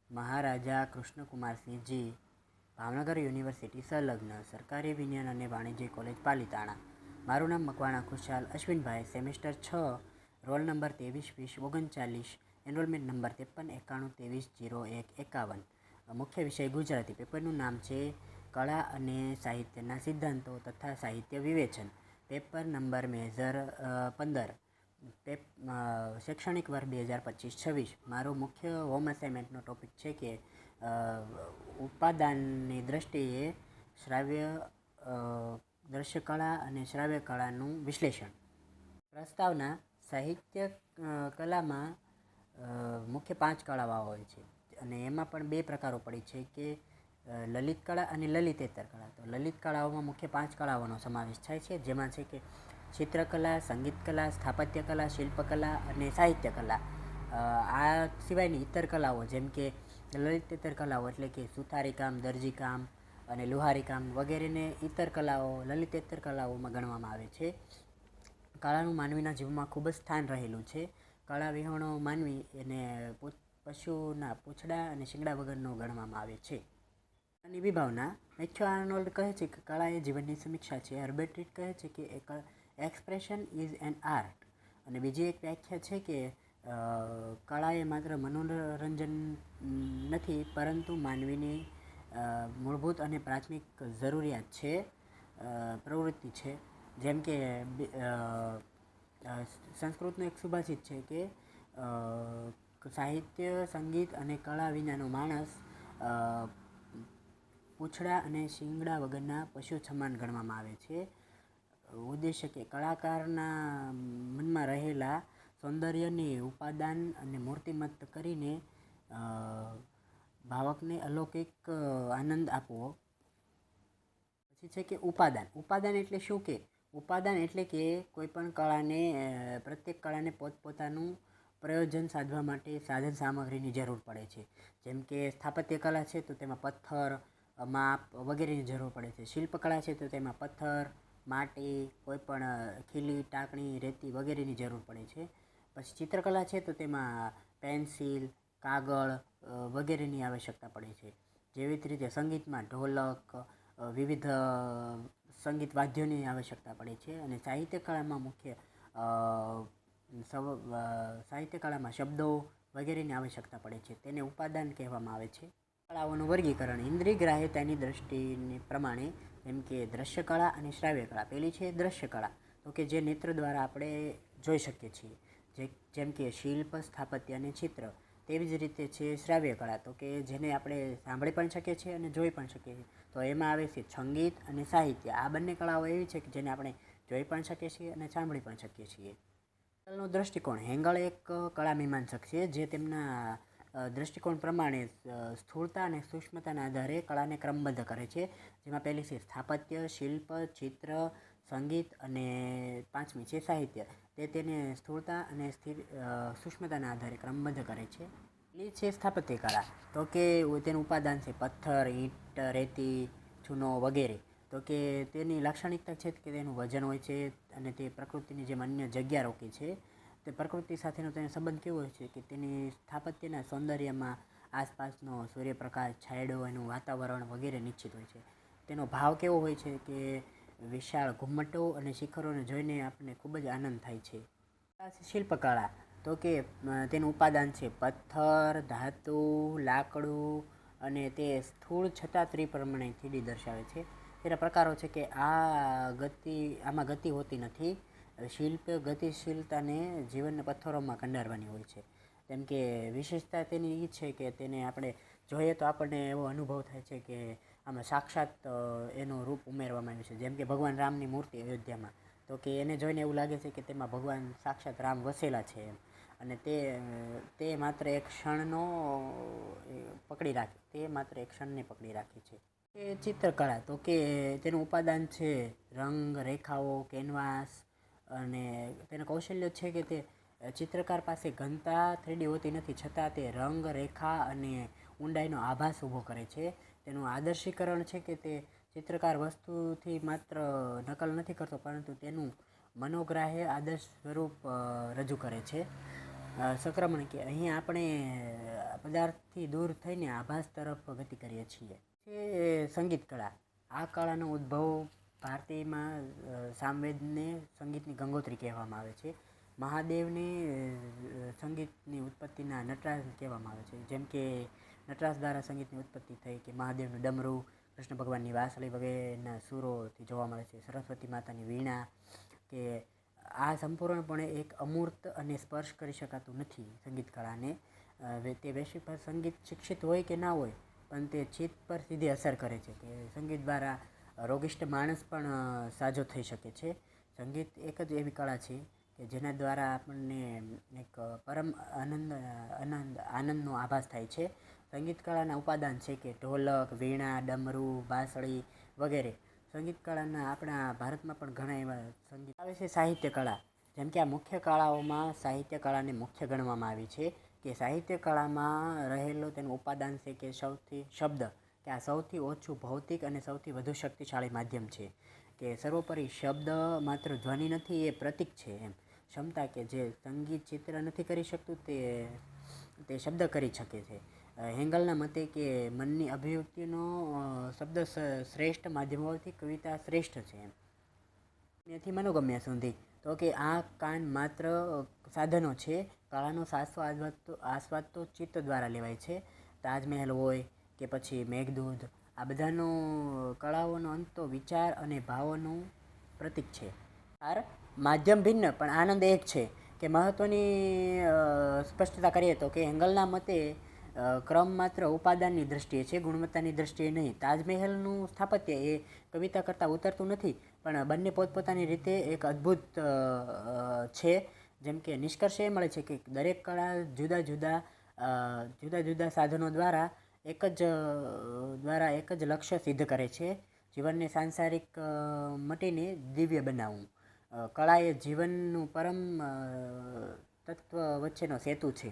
મહારાજા Krishnakumarsinhji, Bhavnagar university સંલગ્ન, સરકારી વિજ્ઞાન અને વાણિજ્ય કોલેજ પાલિતાણા. મારું નામ Makwana Khushal Ashwinbhai, semester 6, roll number 232039, enrolment number 5391230151. મુખ્ય વિષય ગુજરાતી. પેપરનું નામ છે કળા અને સાહિત્યના સિદ્ધાંતો તથા સાહિત્ય વિવેચન. પેપર નંબર મેજર 15, શૈક્ષણિક વર્ષ 2025-26. મારું મુખ્ય હોમ અસાઇનમેન્ટનો ટોપિક છે કે ઉપાદાનની દ્રષ્ટિએ દ્રશ્ય કળા અને શ્રાવ્ય કળાનું વિશ્લેષણ. પ્રસ્તાવના: સાહિત્ય કલામાં મુખ્ય 5 કળાઓ હોય છે અને એમાં પણ 2 પ્રકારો પડી છે કે લલિત કળા અને લલિતેતર કળા. તો લલિત કળાઓમાં મુખ્ય 5 કળાઓનો સમાવેશ થાય છે, જેમાં છે કે ચિત્રકલા, સંગીત કલા, સ્થાપત્ય કલા, શિલ્પકલા અને સાહિત્ય કલા. આ સિવાયની ઇતર કલાઓ જેમ કે લલિતેતર કલાઓ એટલે કે સુથારીકામ, દરજીકામ અને લુહારીકામ વગેરેને ઇતર કલાઓ, લલિતેતર કલાઓમાં ગણવામાં આવે છે. કળાનું માનવીના જીવનમાં ખૂબ જ સ્થાન રહેલું છે. કળા વિહોણો માનવી એને પશુના પૂંછડા અને શિંગડા વગરનો ગણવામાં આવે છે. કળાની વિભાવના: મેથ્યુ આર્નોલ્ડ કહે છે કે કળા એ જીવનની સમીક્ષા છે. હર્બર્ટ રીડ કહે છે કે એક્સપ્રેશન ઇઝ એન આર્ટ. અને બીજી એક વ્યાખ્યા છે કે કળા એ માત્ર મનોરંજન નથી, પરંતુ માનવીની મૂળભૂત અને પ્રાથમિક જરૂરિયાત છે, પ્રવૃત્તિ છે. જેમ કે સંસ્કૃતનું એક સુભાષિત છે કે સાહિત્ય, સંગીત અને કળા વિનાનો માણસ પૂંછડા અને શિંગડા વગરના પશુ સમાન ગણવામાં આવે છે. ઉદ્દેશ્ય કે કલાકારના મનમાં રહેલા સૌંદર્યને ઉપાદાન અને મૂર્તિમત કરીને ભાવકને અલૌકિક આનંદ આપવો. પછી છે કે ઉપાદાન. ઉપાદાન એટલે શું કે ઉપાદાન એટલે કે કોઈ પણ કળાને, પ્રત્યેક કળાને પોતપોતાનું પ્રયોજન સાધવા માટે સાધન સામગ્રીની જરૂર પડે છે. જેમ કે સ્થાપત્ય કલા છે તો તેમાં પથ્થર, માપ વગેરેની જરૂર પડે છે. શિલ્પકળા છે તો તેમાં પથ્થર, માટી, કોઈપણ ખીલી, ટાંકણી, રેતી વગેરેની જરૂર પડે છે. પછી ચિત્રકલા છે તો તેમાં પેન્સિલ, કાગળ વગેરેની આવશ્યકતા પડે છે. જેવી જ રીતે સંગીતમાં ઢોલક, વિવિધ સંગીત વાદ્યોની આવશ્યકતા પડે છે. અને સાહિત્ય કળામાં સાહિત્ય કળામાં શબ્દો વગેરેની આવશ્યકતા પડે છે. તેને ઉપાદાન કહેવામાં આવે છે. કળાઓનું વર્ગીકરણ: ઇન્દ્રિય ગ્રાહ્યતાની દ્રષ્ટિ પ્રમાણે, જેમ કે દ્રશ્ય કળા અને શ્રાવ્ય કળા. પહેલી છે દ્રશ્ય કળા, તો કે જે નેત્ર દ્વારા આપણે જોઈ શકીએ છીએ, જેમ કે શિલ્પ, સ્થાપત્ય અને ચિત્ર. તેવી જ રીતે છે શ્રાવ્ય કળા, તો કે જેને આપણે સાંભળી પણ શકીએ છીએ અને જોઈ પણ શકીએ છીએ. તો એમાં આવે છે સંગીત અને સાહિત્ય. આ બંને કળાઓ એવી છે કે જેને આપણે જોઈ પણ શકીએ છીએ અને સાંભળી પણ શકીએ છીએ. હેંગલનો દૃષ્ટિકોણ: હેંગલ એક કળા મીમાંસક છે જે તેમના દૃષ્ટિકોણ પ્રમાણે સ્થૂળતા અને સૂક્ષ્મતાના આધારે કળાને ક્રમબદ્ધ કરે છે. જેમાં પહેલી છે સ્થાપત્ય, શિલ્પ, ચિત્ર, સંગીત અને 5મી છે સાહિત્ય. તે તેને સ્થૂળતા અને સૂક્ષ્મતાના આધારે ક્રમબદ્ધ કરે છે. પહેલી છે સ્થાપત્ય કળા, તો કે તેનું ઉપાદાન છે પથ્થર, ઈંટ, રેતી, ચૂનો વગેરે. તો કે તેની લાક્ષણિકતા છે કે તેનું વજન હોય છે અને તે પ્રકૃતિની જેમ અન્ય જગ્યા રોકે છે. તે પ્રકૃતિ સાથેનો તેનો સંબંધ કેવો હોય છે કે તેની સ્થાપત્યના સૌંદર્યમાં આસપાસનો સૂર્યપ્રકાશ, છાંયડો, એનું વાતાવરણ વગેરે નિશ્ચિત હોય છે. તેનો ભાવ કેવો હોય છે કે વિશાળ ઘુમ્મટો અને શિખરોને જોઈને આપણને ખૂબ જ આનંદ થાય છે. શિલ્પકળા, તો કે તેનું ઉપાદાન છે પથ્થર, ધાતુ, લાકડું અને તે સ્થૂળ છતાં ત્રિપરિમાણીય 3D દર્શાવે છે. તેના પ્રકારો છે કે આમાં ગતિ હોતી નથી. શિલ્પ ગતિશીલતાને જીવનના પથ્થરોમાં કંડારવાની હોય છે. જેમ કે વિશેષતા તેની એ છે કે તેને આપણે જોઈએ તો આપણને એવો અનુભવ થાય છે કે આમાં સાક્ષાત એનું રૂપ ઉમેરવામાં આવ્યું છે. જેમ કે ભગવાન રામની મૂર્તિ અયોધ્યામાં, તો કે એને જોઈને એવું લાગે છે કે તેમાં ભગવાન સાક્ષાત રામ વસેલા છે એમ. અને તે માત્ર એક ક્ષણને પકડી રાખે છે. એ ચિત્રકળા, તો કે તેનું ઉપાદાન છે રંગ, રેખાઓ, કેનવાસ. અને તેનું કૌશલ્ય છે કે તે ચિત્રકાર પાસે ઘનતા 3D હોતી નથી, છતાં તે રંગ, રેખા અને ઊંડાઈનો આભાસ ઊભો કરે છે. તેનું આદર્શીકરણ છે કે તે ચિત્રકાર વસ્તુથી માત્ર નકલ નથી કરતો, પરંતુ તેનું મનોગ્રાહ્ય આદર્શ સ્વરૂપ રજૂ કરે છે. સંક્રમણ કે અહીં આપણે પદાર્થથી દૂર થઈને આભાસ તરફ ગતિ કરીએ છીએ. એ સંગીત કળા. આ કળાનો ઉદ્ભવ ભારતીયમાં સામવેદને સંગીતની ગંગોત્રી કહેવામાં આવે છે. મહાદેવને સંગીતની ઉત્પત્તિના નટરાજ કહેવામાં આવે છે. જેમ કે નટરાજ દ્વારા સંગીતની ઉત્પત્તિ થઈ કે મહાદેવનું ડમરું, કૃષ્ણ ભગવાનની વાંસળી વગેરેના સૂરોથી જોવા મળે છે. સરસ્વતી માતાની વીણા કે આ સંપૂર્ણપણે એક અમૂર્ત અને સ્પર્શ કરી શકાતું નથી સંગીત કળાને. તે વૈશ્વિક પર સંગીત શિક્ષિત હોય કે ના હોય પણ તે ચિત્ત પર સીધી અસર કરે છે કે સંગીત દ્વારા રોગિષ્ટ માણસ પણ સાજો થઈ શકે છે. સંગીત એક જ એવી કળા છે કે જેના દ્વારા આપણને એક પરમ આનંદનો આભાસ થાય છે. સંગીત કળાના ઉપાદાન છે કે ઢોલક, વીણા, ડમરું, બાંસળી વગેરે. સંગીત કળાના આપણા ભારતમાં પણ ઘણા એવા સંગીત આવે છે. સાહિત્ય કળા. જેમ કે આ મુખ્ય કળાઓમાં સાહિત્ય કળાને મુખ્ય ગણવામાં આવી છે કે સાહિત્ય કળામાં રહેલો તેનું ઉપાદાન છે કે શબ્દ કે આ સૌથી ઓછું ભૌતિક અને સૌથી વધુ શક્તિશાળી માધ્યમ છે. કે સર્વોપરી શબ્દ માત્ર ધ્વનિ નથી, એ પ્રતીક છે એમ. ક્ષમતા કે જે સંગીત ચિત્ર નથી કરી શકતું તે શબ્દ કરી શકે છે. હેંગલના મતે કે મનની અભિવ્યક્તિનો શબ્દ શ્રેષ્ઠ માધ્યમોથી કવિતા શ્રેષ્ઠ છે એમ. ત્યાંથી મનોગમ્ય સુધી તો કે આ કાન માત્ર સાધનો છે. કળાનો સાચો આસ્વાદ તો ચિત્ત દ્વારા લેવાય છે. તાજમહેલ હોય કે પછી મેઘદૂત, આ બધાનો કળાઓનો અંત તો વિચાર અને ભાવોનું પ્રતીક છે. માધ્યમ ભિન્ન પણ આનંદ એક છે કે મહત્ત્વની સ્પષ્ટતા કરીએ તો કે હેંગલના મતે ક્રમ માત્ર ઉપાદાનની દ્રષ્ટિએ છે, ગુણવત્તાની દ્રષ્ટિએ નહીં. તાજમહેલનું સ્થાપત્ય એ કવિતા કરતાં ઉતરતું નથી, પણ બંને પોતપોતાની રીતે એક અદ્ભુત છે. જેમ કે નિષ્કર્ષ એ મળે છે કે દરેક કળા જુદા જુદા સાધનો દ્વારા એક જ લક્ષ્ય સિદ્ધ કરે છે: જીવનને સાંસારિક મટીને દિવ્ય બનાવવું. કળા એ જીવનનું પરમ તત્વ વચ્ચેનો સેતુ છે.